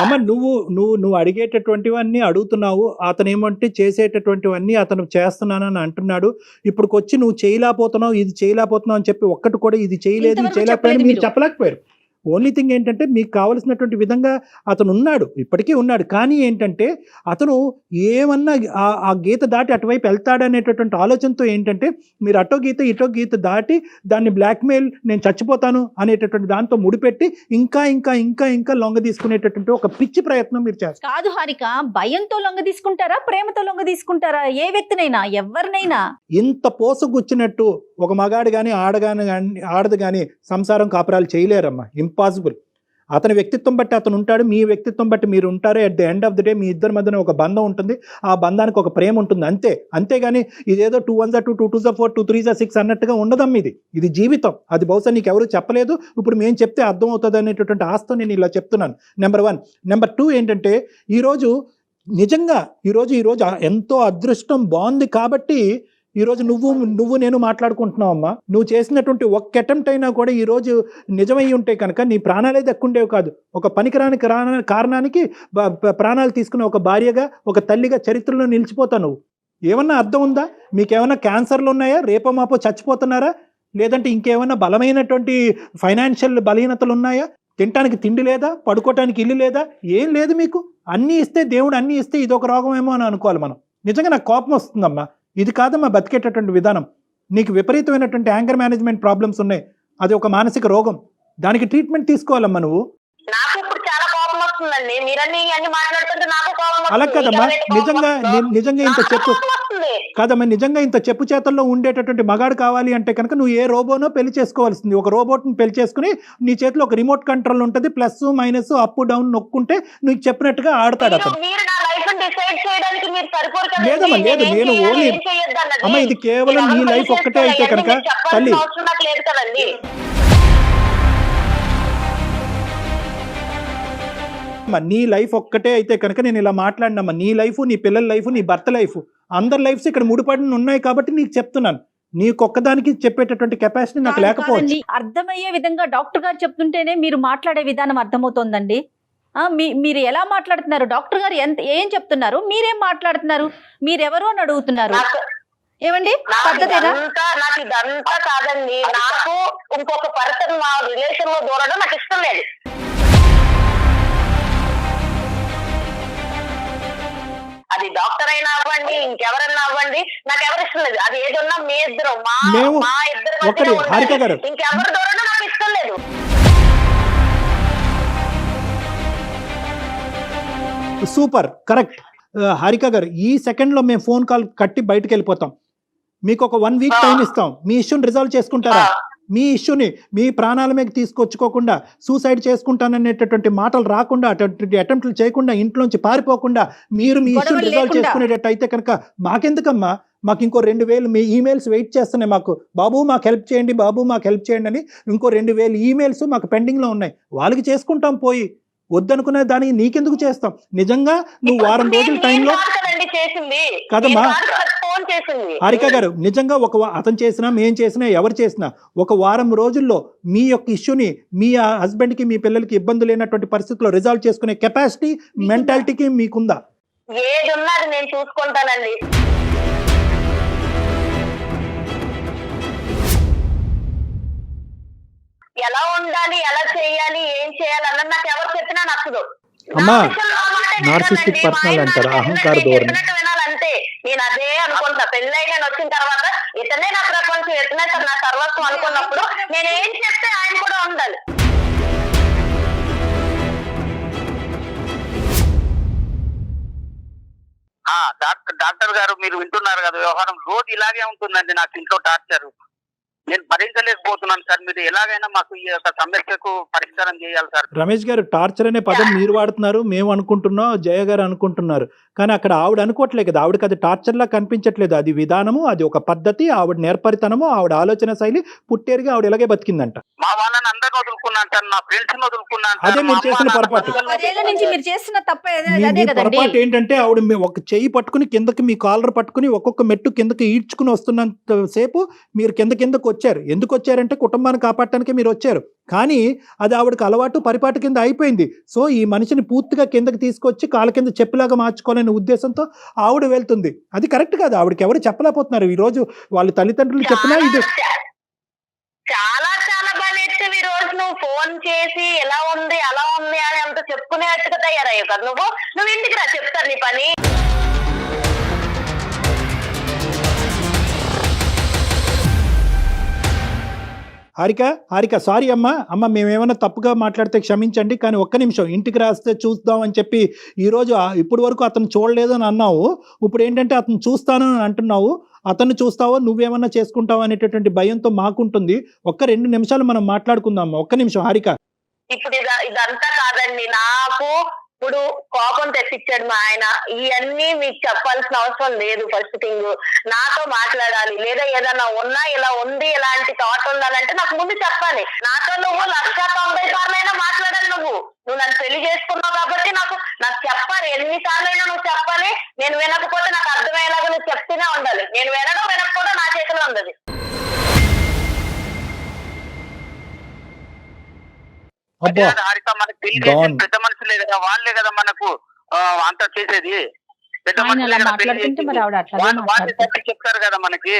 అమ్మ నువ్వు అడిగేటటువంటివన్నీ అడుగుతున్నావు, అతను ఏమంటే చేసేటటువంటివన్నీ అతను చేస్తున్నానని అంటున్నాడు. ఇప్పుడు వచ్చి నువ్వు చేయలేకపోతున్నావు, ఇది చేయలేకపోతున్నావు అని చెప్పి ఒక్కటి కూడా ఇది చేయలేదు, ఇది చేయలేకపోయాను మీరు చెప్పలేకపోయారు. ఓన్లీ థింగ్ ఏంటంటే మీకు కావలసినటువంటి విధంగా అతను ఉన్నాడు, ఇప్పటికీ ఉన్నాడు. కానీ ఏంటంటే అతను ఏమన్నా ఆ గీత దాటి అటువైపు వెళ్తాడనేటటువంటి ఆలోచనతో ఏంటంటే మీరు అటో గీత ఇటో గీత దాటి దాన్ని బ్లాక్మెయిల్, నేను చచ్చిపోతాను అనేటటువంటి దాంతో ముడిపెట్టి ఇంకా ఇంకా ఇంకా ఇంకా లొంగ తీసుకునేటటువంటి ఒక పిచ్చి ప్రయత్నం మీరు చేస్తారు. కాదు హారిక, భయంతో లొంగ తీసుకుంటారా, ప్రేమతో లొంగ తీసుకుంటారా? ఏ వ్యక్తినైనా ఎవరినైనా ఇంత పోసుగుచ్చినట్టు ఒక మగాడు కానీ ఆడదు కానీ సంసారం కాపురాలు చేయలేరమ్మా. ఇంపాసిబుల్. అతని వ్యక్తిత్వం బట్టి అతను ఉంటాడు, మీ వ్యక్తిత్వం బట్టి మీరు ఉంటారు. At the end of the day మీ ఇద్దరి మధ్యన ఒక బంధం ఉంటుంది, ఆ బంధానికి ఒక ప్రేమ ఉంటుంది, అంతేగాని ఇదేదో 2 1 2 2 2 4 2 3 6 అన్నట్టుగా ఉండదమ్మా. ఇది జీవితం. అది బహుశా నీకు ఎవరు చెప్పలేదు, ఇప్పుడు మేము చెప్తే అర్థం అవుతుంది అనేటటువంటి ఆస్తో నేను ఇలా చెప్తున్నాను. నెంబర్ 1. నెంబర్ 2 ఏంటంటే ఈరోజు నిజంగా ఈరోజు ఎంతో అదృష్టం బాగుంది కాబట్టి ఈరోజు నువ్వు నేను మాట్లాడుకుంటున్నావు అమ్మా. నువ్వు చేసినటువంటి ఒక్క అటెంప్ట్ అయినా కూడా ఈరోజు నిజమై ఉంటే కనుక నీ ప్రాణాలే దక్కుండేవి కాదు. ఒక పనికిరాని కారణానికి ప్రాణాలు తీసుకున్న ఒక భార్యగా, ఒక తల్లిగా చరిత్రలో నిలిచిపోతావు నువ్వు. ఏమన్నా అర్థం ఉందా? మీకేమన్నా క్యాన్సర్లు ఉన్నాయా? రేపో మాపో చచ్చిపోతున్నారా? లేదంటే ఇంకేమన్నా బలమైనటువంటి ఫైనాన్షియల్ బలహీనతలు ఉన్నాయా? తినటానికి తిండి లేదా? పడుకోవటానికి ఇల్లు లేదా? ఏం లేదు మీకు. అన్నీ ఇస్తే దేవుడు అన్నీ ఇస్తే ఇదొక రోగమేమో అని అనుకోవాలి మనం. నిజంగా నాకు కోపం వస్తుందమ్మా. ఇది కాదమ్మా బతికేటటువంటి విధానం. నీకు విపరీతమైనటువంటి యాంగర్ మేనేజ్మెంట్ ప్రాబ్లమ్స్ ఉన్నాయి, అది ఒక మానసిక రోగం. దానికి ట్రీట్మెంట్ తీసుకోవాలమ్మా నువ్వు. నాకు ఇప్పుడు చాలా కోపం వస్తుందండి, మీరన్నీ అన్ని మాట్లాడుతుంటే నాకు కోపం వస్తుంది. అలా కదమ్మా, నిజంగా ఇంత చెప్పు. వస్తుంది. కాదమ్మా, నిజంగా ఇంత చెప్పు చేతల్లో ఉండేటటువంటి మగాడు కావాలి అంటే కనుక నువ్వు ఏ రోబోనో పెళ్లి చేసుకోవాల్సింది. ఒక రోబోట్ని పెళ్లి చేసుకుని నీ చేతిలో ఒక రిమోట్ కంట్రోల్ ఉంటుంది, ప్లస్ మైనస్ అప్ డౌన్ నొక్కుంటే నువ్వు చెప్పినట్టుగా ఆడతాడు అతను. మీరు నా లైఫ్ డిసైడ్ చేయడానికి మీరు సరిపోరు కదా. లేదమ్మా, లేదు, నేను ఓన్లీ అమ్మ ఇది కేవలం నీ లైఫ్ ఒక్కటే అయితే కనుక తల్లి అవసరం నాకు లేదు కదండి. నీ లైఫ్ ఒక్కటే అయితే కనుక నేను ఇలా మాట్లాడినమ్మా. నీ లైఫ్, నీ పిల్లల లైఫ్, నీ భర్త లైఫ్, అందరి లైఫ్స్ ఇక్కడ ముడిపడి ఉన్నాయి కాబట్టి నీకు చెప్తున్నాను. నీకొక్కదానికి చెప్పేటటువంటి కెపాసిటీ నాకు లేకపోవచ్చు. అర్థమయ్యే విధంగా డాక్టర్ గారు చెప్తుంటేనే మీరు మాట్లాడే విధానం అర్థమవుతోందండి. మీరు ఎలా మాట్లాడుతున్నారు, డాక్టర్ గారు ఏం చెప్తున్నారు, మీరేం మాట్లాడుతున్నారు, మీరెవరు అని అడుగుతున్నారు. ఏమండి పద్ధతేనా? నాకు ఇదంతా కాదండి. నాకు ఇంకొక పర్సన్ మా రిలేషన్ లో దూరడం నాకు ఇష్టం లేదు. అది డాక్టర్ అయినా అవ్వండి, ఇంకెవరైనా అవ్వండి, నాకు ఎవరు ఇష్టం లేదు. అది ఏదన్నా మీ ఇద్దరు మా ఇద్దరు ఇంకెవరి దూరం నాకు ఇష్టం లేదు. సూపర్, కరెక్ట్ హారిక గారు. ఈ సెకండ్ లో మేము ఫోన్ కాల్ కట్టి బయటకు వెళ్ళిపోతాం. మీకు ఒక 1 వీక్ టైం ఇస్తాం. మీ ఇష్యూని రిజాల్వ్ చేసుకుంటారా? మీ ఇష్యూని మీ ప్రాణాల మీద తీసుకొచ్చుకోకుండా, సూసైడ్ చేసుకుంటాననేటటువంటి మాటలు రాకుండా, అటువంటి అటెంప్ట్లు చేయకుండా, ఇంట్లోంచి పారిపోకుండా మీరు మీ ఇష్యూని రిజాల్వ్ చేసుకునేటట్టు అయితే కనుక మాకెందుకమ్మా, మాకు ఇంకో 2000 మీ ఈమెయిల్స్ వెయిట్ చేస్తున్నాయి. మాకు బాబు మాకు హెల్ప్ చేయండి, బాబు మాకు హెల్ప్ చేయండి అని ఇంకో 2000 ఈమెయిల్స్ మాకు పెండింగ్లో ఉన్నాయి. వాళ్ళకి చేసుకుంటాం పోయి. వద్దనుకునే దానికి నీకెందుకు చేస్తాం? నిజంగా నువ్వు వారం రోజుల టైంలో కదమ్మా హారిక గారు, నిజంగా అతను చేసినా మేం చేసినా ఎవరు చేసినా ఒక వారం రోజుల్లో మీ యొక్క ఇష్యూని మీ హస్బెండ్కి మీ పిల్లలకి ఇబ్బంది లేనటువంటి పరిస్థితుల్లో రిజాల్వ్ చేసుకునే కెపాసిటీ మెంటాలిటీకి మీకుందా? ఏది ఉన్నది నేను చూసుకుంటానండి. ఎలా ఉండాలి, ఎలా చేయాలి, ఏం చేయాలి అన్నది నాకు ఎవరు చెప్పినా నచ్చదు. అమ్మా నార్సిస్టిక్ పర్సనల్ అంటారు, అహంకార ధోరణి. వినాలంటే నేను అదే అనుకుంటా. పెళ్ళై నేను వచ్చిన తర్వాత ఇతనే నా ప్రపంచం, ఇతనే నా సర్వస్వం అనుకున్నప్పుడు నేను ఏం చెప్తే ఆయన కూడా ఉండాలి. డాక్టర్ గారు మీరు వింటున్నారు కదా, వ్యవహారం రోజు ఇలాగే ఉంటుందండి. నాకు ఇంట్లో టార్చర్ నేను భరించలేకపోతున్నాను సార్. మీరు ఎలాగైనా మాకు ఈ యొక్క సమస్యకు పరిష్కారం చేయాలి సార్. రమేష్ గారు, టార్చర్ అనే పదం మీరు వాడుతున్నారు, మేము అనుకుంటున్నాం, జయ గారు అనుకుంటున్నారు. కానీ అక్కడ ఆవిడ అనుకోవట్లేదు కదా. ఆవిడకి అది టార్చర్లా కనిపించట్లేదు. అది విధానము, అది ఒక పద్ధతి, ఆవిడ నేర్పరితనము, ఆవిడ ఆలోచన శైలి. పుట్టేరుగా ఆవిడ ఇలాగే బతికిందంట. మా వాళ్ళని అందరిని వదులుకున్నాను సార్, నా ఫ్రెండ్స్ వదులుకున్నాను. అదే మీరు చేసిన పొరపాటు. పొరపాటు ఏంటంటే ఆవిడ ఒక చెయ్యి పట్టుకుని కిందకి, మీ కాలర్ పట్టుకుని ఒక్కొక్క మెట్టు కిందకి ఈడ్చుకుని వస్తున్నంత సేపు మీరు కిందకు వచ్చారు. ఎందుకు వచ్చారంటే కుటుంబాన్ని కాపాడటానికి మీరు వచ్చారు. కానీ అది ఆవిడకి అలవాటు పరిపాటు కింద అయిపోయింది. సో ఈ మనిషిని పూర్తిగా కిందకి తీసుకొచ్చి కాళ్ళ కింద చెప్పులాగా మార్చుకోవాలనే ఉద్దేశంతో ఆవిడ వెళ్తుంది. అది కరెక్ట్ కాదు. ఆవిడకి ఎవరు చెప్పలేకపోతున్నారు. ఈ రోజు వాళ్ళ తల్లిదండ్రులు చెప్పినా ఇది చాలా చాలా బాగా నేర్చావు. ఈ రోజు నువ్వు ఫోన్ చేసి ఎలా ఉంది అలా ఉంది అని అంత చెప్పుకునేట్టుగా తయారయ్యావు కదా. నువ్వు ఇంటికి రా, చెప్తాను నీ పని. హారిక సారీ అమ్మ మేమేమైనా తప్పుగా మాట్లాడితే క్షమించండి. కానీ ఒక్క నిమిషం ఇంటికి రాస్తే చూద్దాం అని చెప్పి ఈరోజు ఇప్పటి వరకు అతను చూడలేదు అని అన్నావు. ఇప్పుడు ఏంటంటే అతను చూస్తాను అని అంటున్నావు. అతను చూస్తావో నువ్వేమన్నా చేసుకుంటావు అనేటటువంటి భయంతో మాకుంటుంది. ఒక్క 2 నిమిషాలు మనం మాట్లాడుకుందాం. ఒక్క నిమిషం హారిక. ఇప్పుడు ఇదంతా కాదండి, నాకు ఇప్పుడు కోపం తెప్పించాడు మా ఆయన. ఇవన్నీ మీకు చెప్పాల్సిన అవసరం లేదు. ఫస్ట్ థింగ్ నాతో మాట్లాడాలి, లేదా ఏదైనా ఉన్నా ఇలా ఉంది ఇలాంటి థాట్ ఉండాలంటే నాకు ముందు చెప్పాలి. నాతో నువ్వు 190 సార్లైనా మాట్లాడాలి. నువ్వు నన్ను పెళ్లి చేసుకున్నావు కాబట్టి నాకు చెప్పాలి. ఎన్నిసార్లైనా నువ్వు చెప్పాలి. నేను వినకపోతే నాకు అర్థమయ్యేలాగా నువ్వు చెప్తూనే ఉండాలి. నేను వినకపోతే నా చేతిలో ఉండదు. మనకు పెద్ద మనుషులే కదా, వాళ్ళే కదా మనకు అంతా చేసేది. పెద్ద మనుషులు చెప్తారు కదా మనకి.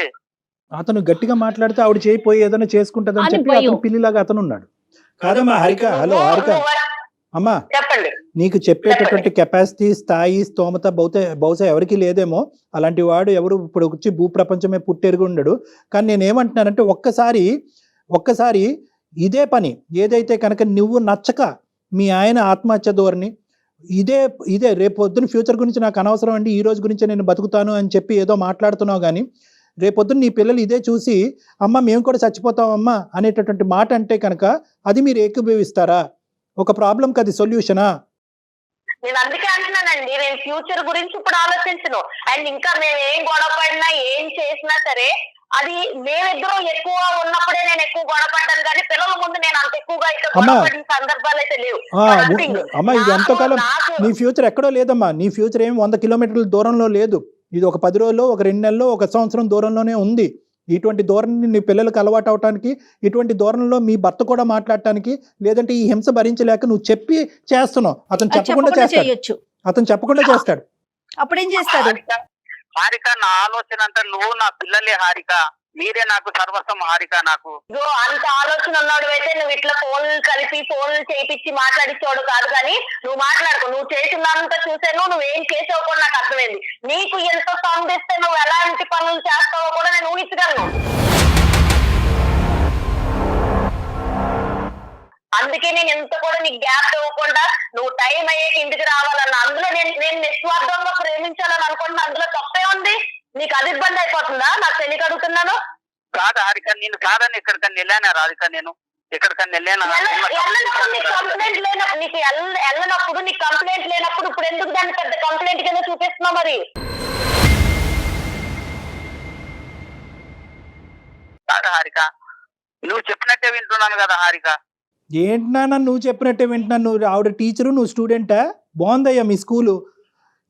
అతను గట్టిగా మాట్లాడితే ఆవిడ చేయిపోయి ఏదైనా చేసుకుంటదని చెప్పి అతను పిల్లిలాగా అతను ఉన్నాడు. కాదమ్మా హారిక. హలో హారిక అమ్మా, చెప్పండి. నీకు చెప్పేటటువంటి కెపాసిటీ, స్థాయి, స్తోమత బహుశా ఎవరికి లేదేమో. అలాంటి వాడు ఎవరు ఇప్పుడు వచ్చి భూప్రపంచమే పుట్టెరుగు ఉండడు. కానీ నేనేమంటున్నానంటే ఒక్కసారి ఇదే పని ఏదైతే కనుక నువ్వు నచ్చక మీ ఆయన ఆత్మహత్య ధోరణి, ఇదే ఇదే రేపు పొద్దున ఫ్యూచర్ గురించి నాకు అనవసరం అండి, ఈ రోజు గురించి నేను బతుకుతాను అని చెప్పి ఏదో మాట్లాడుతున్నావు కానీ రేపొద్దున నీ పిల్లలు ఇదే చూసి అమ్మ మేము కూడా చచ్చిపోతామమ్మా అనేటటువంటి మాట అంటే కనుక అది మీరు ఏకీభవిస్తారా? ఒక ప్రాబ్లంకి అది సొల్యూషనా? నేను అందుకే అంటున్నానండి, నేను ఫ్యూచర్ గురించి ఇప్పుడు ఆలోచించను. అండ్ ఇంకా మేము ఏం గొడవ పడినా ఏం చేసినా సరే అది మేమిద్దరం ఎక్కువ ఉన్నప్పుడే నేను ఎక్కువ గొడవ పడ్డాను, కానీ పిల్లల ముందు నేను అంత ఎక్కువగా అయితే గొడవ పడిన సందర్భాలు అయితే లేవు. అమ్మా ఇది ఎంతకాలం నీ ఫ్యూచర్ ఎక్కడో లేదమ్మా, నీ ఫ్యూచర్ ఏం 100 కిలోమీటర్ల దూరంలో లేదు, ఇది ఒక 10 రోజుల్లో, ఒక 2 నెలల్లో, ఒక సంవత్సరం దూరంలోనే ఉంది. ఇటువంటి ధోరణి నీ పిల్లలకు అలవాటు అవటానికి, ఇటువంటి ధోరణిలో మీ భర్త కూడా మాట్లాడటానికి, లేదంటే ఈ హింస భరించలేక నువ్వు చెప్పి చేస్తున్నావు, అతను చెప్పకుండా చేస్తాడు, అతను చెప్పకుండా చేస్తాడు. అప్పుడేం చేస్తాడు? హారిక నా ఆలోచన అంతా నువ్వు నా పిల్లలే హారిక, మీరే నాకు సర్వస్వం హారిక. నాకు అంత ఆలోచన ఉన్నాడు అయితే నువ్వు ఇట్లా ఫోన్లు కలిపి ఫోన్లు చేయించి మాట్లాడించాడు కాదు, కానీ నువ్వు మాట్లాడుకో. నువ్వు చేసినంత చూసాను, నువ్వేం చేసావు కూడా నాకు అర్థమైంది. నీకు ఎంత సంధిస్తే నువ్వు ఎలాంటి పనులు చేస్తావో కూడా నేను ఊహించగలను. అందుకే నేను ఎంత కూడా నీకు గ్యాప్ ఇవ్వకుండా నువ్వు టైం అయ్యేకి ఇంటికి రావాలన్న, అందులో నేను నిస్వార్థంగా ప్రేమించాలని అనుకుంటున్నా, అందులో తప్పే ఉంది. నీకు అది ఇబ్బంది అయిపోతుందా? నాకు తెలియక అడుగుతున్నాను. కాదు హారిక, నేను కాదని ఎక్కడికన్నా వెళ్ళానా రాధిక? నేను ఎక్కడికన్నా వెళ్ళానా? కంప్లైంట్ లేనప్పుడు నీకు వెళ్ళనప్పుడు, నీకు కంప్లైంట్ లేనప్పుడు ఇప్పుడు ఎందుకు దాన్ని పెద్ద కంప్లైంట్ కింద చూపిస్తున్నావు? మరి కాదు హారిక, నువ్వు చెప్పినట్టే వింటున్నాను కదా హారిక. ఏంటన్నా నువ్వు చెప్పినట్టే వింటున్నాను, నువ్వు ఆవిడ టీచరు, నువ్వు స్టూడెంటా? బాగుందయ్యా మీ స్కూలు.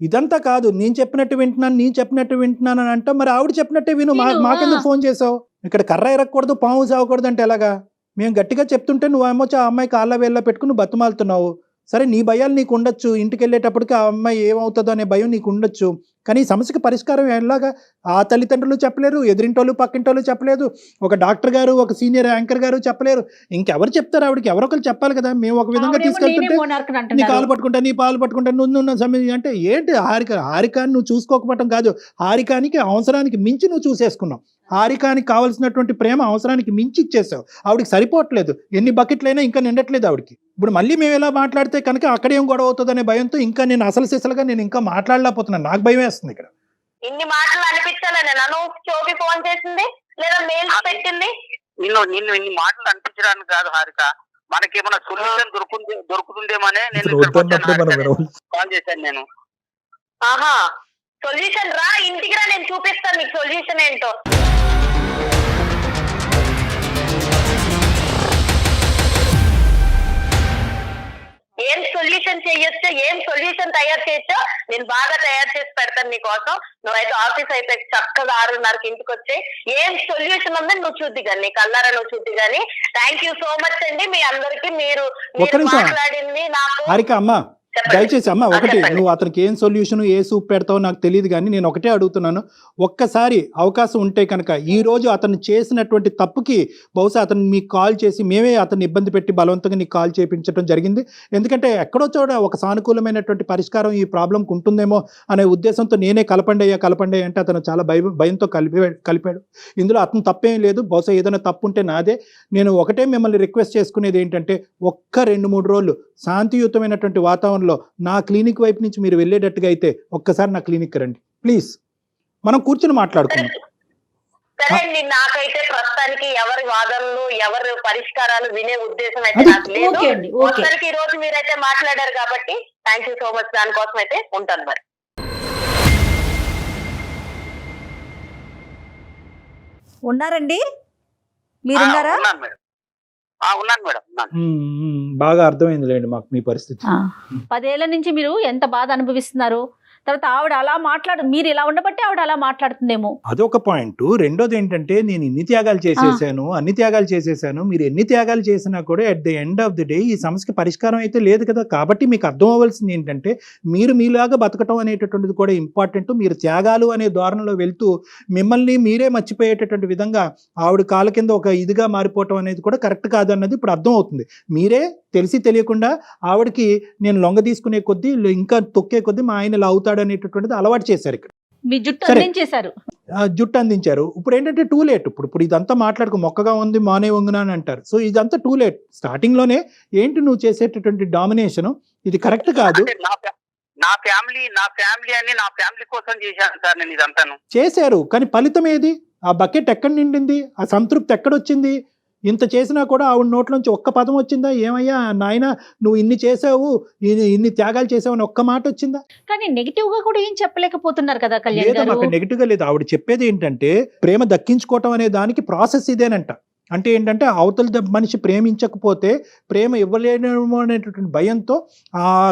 ఇదంతా కాదు, నేను చెప్పినట్టు వింటున్నాను అని అంటే మరి ఆవిడ చెప్పినట్టే విను. మాకెందుకు ఫోన్ చేసావు? ఇక్కడ కర్ర ఎరగకూడదు, పాము సాగకూడదు అంటే ఎలాగా? మేము గట్టిగా చెప్తుంటే నువ్వేమో ఆ అమ్మాయి కాళ్ళ వేళ్ళ పెట్టుకుని నువ్వు బతుమాలుతున్నావు. సరే నీ భయాలు నీకు ఉండొచ్చు, ఇంటికి వెళ్ళేటప్పటికి ఆ అమ్మాయి ఏమవుతుందో అనే భయం నీకు ఉండొచ్చు, కానీ ఈ సమస్యకి పరిష్కారం ఎలాగా? ఆ తల్లిదండ్రులు చెప్పలేరు, ఎదురింటోళ్ళు పక్కింటోళ్ళు చెప్పలేదు, ఒక డాక్టర్ గారు, ఒక సీనియర్ యాంకర్ గారు చెప్పలేరు, ఇంకెవరు చెప్తారు? ఆవిడకి ఎవరో ఒకరు చెప్పాలి కదా. మేము ఒక విధంగా తీసుకెళ్తుంటే నీ కాలు పట్టుకుంటా, నీ పాలు పట్టుకుంటా, నువ్వు సమయం అంటే ఏంటి? హారికాని నువ్వు చూసుకోకపోవటం కాదు, హారికానికి అవసరానికి మించి నువ్వు చూసేసుకున్నావు. హారికానికి కావాల్సినటువంటి ప్రేమ అవసరానికి మించి ఇచ్చేసావు. ఆవిడకి సరిపోవట్లేదు, ఎన్ని బకెట్లైనా ఇంకా నిండట్లేదు ఆవిడకి. ఇప్పుడు మళ్ళీ మేము ఎలా మాట్లాడితే కనుక అక్కడేం గొడవ అవుతుందనే భయంతో ఇంకా నేను అసలు సిసలుగా నేను ఇంకా మాట్లాడలేకపోతున్నాను. నాకు భయం వేస్తుంది ఇక్కడ. ఇన్ని మాటలు అనిపించాలని నన్ను చోపి ఫోన్ చేసింది లేదా మెయిల్ పెట్టింది? నిన్ను ఇన్ని మాటలు అనిపించడానికి కాదు హారిక, మనకేమైనా సొల్యూషన్ దొరుకుతుందేమోనే నేను కాల్ చేశాను. నేను ఆహా సొల్యూషన్ రా, ఇంటికి రా, నేను చూపిస్తాను నీకు సొల్యూషన్ ఏంటో. ఏం సొల్యూషన్ చేయొచ్చో, ఏం సొల్యూషన్ తయారు చేయొచ్చో నేను బాగా తయారు చేసి పెడతాను నీకోసం. నువ్వైతే ఆఫీస్ అయితే చక్కగా 6:30కి ఇంటికి వచ్చి ఏం సొల్యూషన్ ఉందని నువ్వు చూద్ది కానీ, నీ కల్లారా నువ్వు చూద్ది కానీ. థ్యాంక్ యూ సో మచ్ అండి మీ అందరికి. మీరు మాట్లాడింది నాకు హారిక అమ్మా దయచేసి అమ్మ ఒకటి, నువ్వు అతనికి ఏం సొల్యూషన్ ఏ సూప్ పెడతావో నాకు తెలియదు, కానీ నేను ఒకటే అడుగుతున్నాను, ఒక్కసారి అవకాశం ఉంటే కనుక ఈ రోజు అతను చేసినటువంటి తప్పుకి బహుశా అతను మీకు కాల్ చేసి మేమే అతన్ని ఇబ్బంది పెట్టి బలవంతంగా నీకు కాల్ చేయించడం జరిగింది. ఎందుకంటే ఎక్కడో చోట ఒక సానుకూలమైనటువంటి పరిష్కారం ఈ ప్రాబ్లంకి ఉంటుందేమో అనే ఉద్దేశంతో నేనే కలపండి అంటే అతను చాలా భయంతో కలిపాడు. ఇందులో అతను తప్పేం లేదు, బహుశా ఏదైనా తప్పు ఉంటే నాదే. నేను ఒకటే మిమ్మల్ని రిక్వెస్ట్ చేసుకునేది ఏంటంటే, ఒక్క 2-3 రోజులు శాంతియుతమైనటువంటి వాతావరణం నా క్లినిక్ వైపు నుంచి మీరు వెళ్ళేటట్టుగా అయితే ఒక్కసారి నా క్లినిక్ రండి ప్లీజ్, మనం కూర్చొని మాట్లాడుకుందాం. సరే అండి, నాకైతే ప్రస్తుతానికి ఎవరి వాదనలు ఎవరి పరిష్కారాలు వినే ఉద్దేశం అయితే నాకు లేదు. ఈ రోజు మీరైతే మాట్లాడారు కాబట్టి థ్యాంక్ యూ సో మచ్. దానికోసం అయితే ఉంటాను. మరి ఉన్నారండి, మీరున్నారా? ఉన్నాను మేడం. బాగా అర్థమైందిలేండి మాకు మీ పరిస్థితి. 10 ఏళ్ల నుంచి మీరు ఎంత బాధ అనుభవిస్తున్నారు. తర్వాత ఆవిడ అలా మీరు ఇలా ఉండబట్టి ఆవిడ అలా మాట్లాడుతుందేమో, అదొక పాయింట్. రెండోది ఏంటంటే, నేను అన్ని త్యాగాలు చేసేసాను, మీరు ఎన్ని త్యాగాలు చేసినా కూడా at the end of the day ఈ సమస్యకి పరిష్కారం అయితే లేదు కదా. కాబట్టి మీకు అర్థం అవ్వాల్సింది ఏంటంటే, మీరు మీలాగా బతకటం అనేటటువంటిది కూడా ఇంపార్టెంట్. మీరు త్యాగాలు అనే ధోరణిలో వెళ్తూ మిమ్మల్ని మీరే మర్చిపోయేటటువంటి విధంగా ఆవిడ కాళ్ళ కింద ఒక ఇదిగా మారిపోవటం అనేది కూడా కరెక్ట్ కాదన్నది ఇప్పుడు అర్థం అవుతుంది. మీరే తెలిసి తెలియకుండా ఆవిడకి నేను లొంగ తీసుకునే కొద్దీ ఇంకా తొక్కే కొద్దీ మా ఆయన ఇలా అవుతాడు అనేటటువంటిది అలవాటు చేశారు ఇక్కడ. మీ జుట్టు సరే. అందించేశారు. జుట్టు అందించారు. ఇప్పుడు ఏంటంటే టూ లేట్. ఇప్పుడు ఇదంతా మాట్లాడుకో మొక్కగా ఉంది మానే వంగునా అని అంటారు. సో ఇదంతా టూ లేట్. స్టార్టింగ్ లోనే ఏంటి నువ్వు చేసేటటువంటి డామినేషన్, ఇది కరెక్ట్ కాదు. అంటే నా ఫ్యామిలీ అని నా ఫ్యామిలీ కోసం చేశాను సార్ నేను ఇదంతాను. చేశారు, కానీ ఫలితం ఏది? ఆ బకెట్ ఎక్కడ నిండింది? ఆ సంతృప్తి ఎక్కడొచ్చింది? ఇంత చేసినా కూడా ఆవిడ నోట్లోంచి ఒక్క పదం వచ్చిందా? ఏమయ్యా నాయన నువ్వు ఇన్ని చేసావు, ఇన్ని త్యాగాలు చేసావు అని ఒక్క మాట వచ్చిందా? కానీ నెగిటివ్ గా కూడా ఏం చెప్పలేకపోతున్నారు కదా కళ్యాణ్ లేదమ్మా, గారు. అక్కడ నెగిటివ్ గా లేదు. ఆవిడ చెప్పేది ఏంటంటే ప్రేమ దక్కించుకోవటం అనే దానికి ప్రాసెస్ ఇదేనంట. అంటే ఏంటంటే అవతల మనిషి ప్రేమించకపోతే ప్రేమ ఇవ్వలేనేమో అనేటటువంటి భయంతో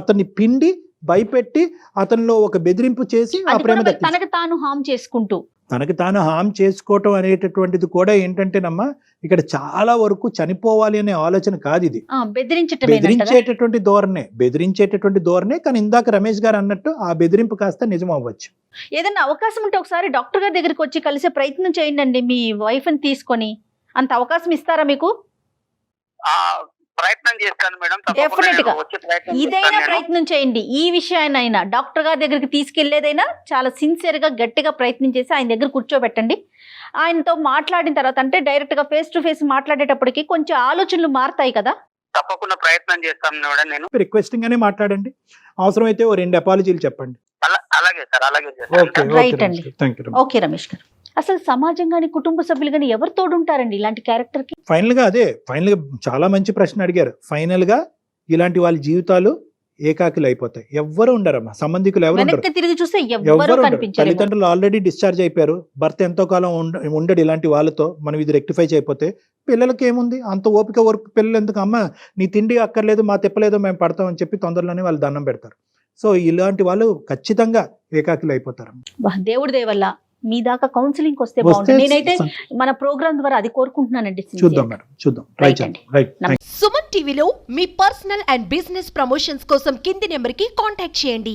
అతన్ని పిండి భయపెట్టి అతనిలో ఒక బెదిరింపు చేసి ఆ అది ప్రేమ కూడా దక్కించు. తనకు తాను హామ్ చేసుకుంటూ తనకి తాను హామ్ చేసుకోవటం అనేటటువంటిది కూడా ఏంటంటేనమ్మా ఇక్కడ చాలా వరకు చనిపోవాలి అనే ఆలోచన కాదు ఇది. బెదిరించేటటువంటి ధోరణే. కానీ ఇందాక రమేష్ గారు అన్నట్టు ఆ బెదిరింపు కాస్త నిజం అవ్వచ్చు. ఏదైనా అవకాశం ఉంటే ఒకసారి డాక్టర్ గారి దగ్గరికి వచ్చి కలిసే ప్రయత్నం చేయండి మీ వైఫ్ ని తీసుకొని. అంత అవకాశం ఇస్తారా మీకు? ప్రయత్నం చేస్తాను మేడం. డెఫినెట్ గా ఇదైనా ప్రయత్నం చేయండి. ఈ విషయాన్నైనా డాక్టర్ గారి దగ్గరికి తీసుకెళ్లేదైనా చాలా సిన్సియర్ గా గట్టిగా ప్రయత్నం చేసి ఆయన దగ్గర కూర్చోబెట్టండి. ఆయనతో మాట్లాడిన తర్వాత అంటే డైరెక్ట్ గా ఫేస్ టు ఫేస్ మాట్లాడేటప్పటికి కొంచెం ఆలోచనలు మారుతాయి కదా. తప్పకుండా ప్రయత్నం చేస్తాను మేడం. నేను రిక్వెస్టింగ్ గానే మాట్లాడండి. అవసరమైతే ఓ 2 అపాలజీలు చెప్పండి. అలాగే సార్, అలాగే చేస్తాను. రైట్ అండి. ఓకే రమేష్ గారు, అసలు సమాజం గాని కుటుంబ సభ్యులు గాని ఎవరు తోడుంటారండి ఇలాంటి క్యారెక్టర్ కి? ఫైనల్ గా చాలా మంచి ప్రశ్న అడిగారు. ఫైనల్ గా ఇలాంటి వాళ్ళ జీవితాలు ఏకాకిలు అయిపోతాయి. ఎవ్వరు ఉండరమ్మా, సంబంధికులు ఎవరు ఉండరు. వెనక్కి తిరిగి చూస్తే ఎవరు ఎవ్వరూ ఉండరు. కనిపించరు. తల్లిదండ్రులు ఆల్రెడీ డిశ్చార్జ్ అయిపోయారు. భర్త ఎంతో కాలం ఉండడు ఇలాంటి వాళ్ళతో. మనం ఇది రెక్టిఫై చేయకపోతే పిల్లలకి ఏముంది అంత ఓపిక వరకు. పిల్లలు ఎందుకు అమ్మ నీ తిండి అక్కర్లేదు మా తిప్పలేదు మేము పడతామని చెప్పి తొందరలోనే వాళ్ళు దండం పెడతారు. సో ఇలాంటి వాళ్ళు ఖచ్చితంగా ఏకాకిలు అయిపోతారు. దేవుడి దయ వల్ల మీ దాకా కౌన్సిలింగ్ వస్తే బాగుంటుంది. నేనైతే మన ప్రోగ్రామ్ ద్వారా అది కోరుకుంటున్నానండి. చూద్దాం మేడం, చూద్దాం. రైట్. సుమన్ టీవీలో మీ పర్సనల్ అండ్ బిజినెస్ ప్రమోషన్స్ కోసం కింది నెంబర్కి కాంటాక్ట్ చేయండి.